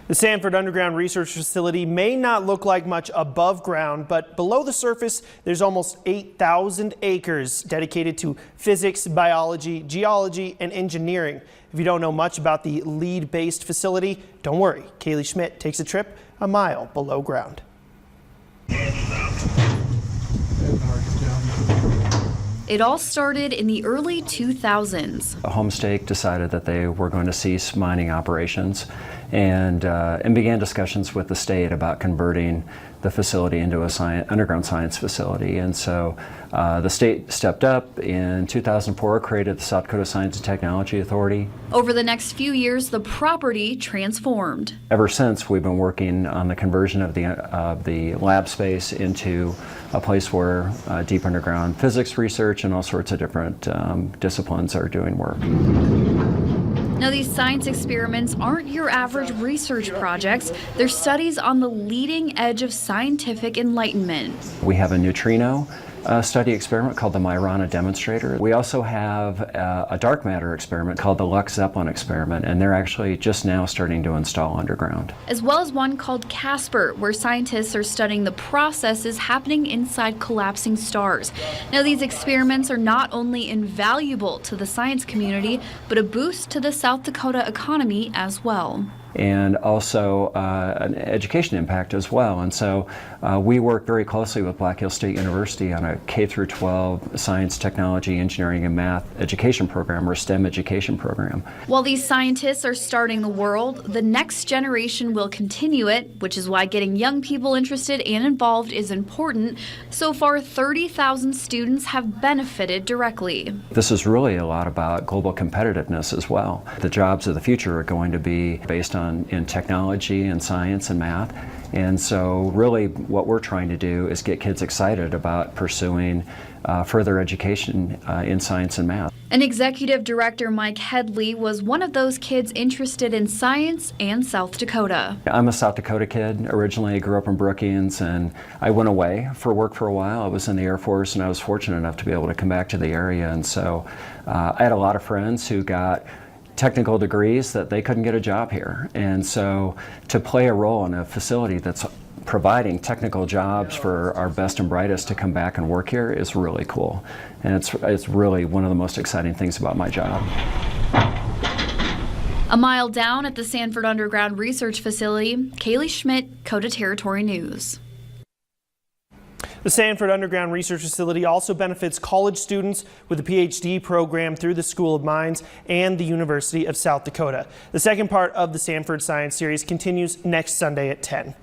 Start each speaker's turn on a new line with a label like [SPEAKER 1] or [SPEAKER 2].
[SPEAKER 1] The Sanford Underground Research Facility may not look like much above ground, but below the surface, there's almost 8,000 acres dedicated to physics, biology, geology, and engineering. If you don't know much about the lead-based facility, don't worry. Kaylee Schmidt takes a trip a mile below ground.
[SPEAKER 2] It all started in the early 2000s.
[SPEAKER 3] Homestake decided that they were going to cease mining operations and began discussions with the state about converting the facility into a underground science facility. And so the state stepped up in 2004, created the South Dakota Science and Technology Authority.
[SPEAKER 2] Over the next few years, the property transformed.
[SPEAKER 3] Ever since, we've been working on the conversion of the lab space into a place where deep underground physics research and all sorts of different disciplines are doing work.
[SPEAKER 2] Now, these science experiments aren't your average research projects. They're studies on the leading edge of scientific enlightenment.
[SPEAKER 3] We have a neutrino study experiment called the Myrana demonstrator. We also have a dark matter experiment called the Lux Zeppelin experiment, and they're actually just now starting to install underground.
[SPEAKER 2] As well as one called Casper, where scientists are studying the processes happening inside collapsing stars. Now, these experiments are not only invaluable to the science community, but a boost to the South Dakota economy as well.
[SPEAKER 3] And also an education impact as well. And so we work very closely with Black Hills State University on a K-12 science, technology, engineering, and math education program, or STEM education program.
[SPEAKER 2] While these scientists are starting the world, the next generation will continue it, which is why getting young people interested and involved is important. So far, 30,000 students have benefited directly.
[SPEAKER 3] This is really a lot about global competitiveness as well. The jobs of the future are going to be based on in technology and science and math. And so really what we're trying to do is get kids excited about pursuing further education in science and math.
[SPEAKER 2] And Executive Director Mike Headley was one of those kids interested in science and South Dakota.
[SPEAKER 3] I'm a South Dakota kid. Originally, I grew up in Brookings, and I went away for work for a while. I was in the Air Force, and I was fortunate enough to be able to come back to the area. And so I had a lot of friends who got technical degrees that they couldn't get a job here. And so to play a role in a facility that's providing technical jobs for our best and brightest to come back and work here is really cool. And it's really one of the most exciting things about my job.
[SPEAKER 2] A mile down at the Sanford Underground Research Facility, Kaylee Schmidt, Dakota Territory News.
[SPEAKER 1] The Sanford Underground Research Facility also benefits college students with a PhD program through the School of Mines and the University of South Dakota. The second part of the Sanford Science Series continues next Sunday at 10.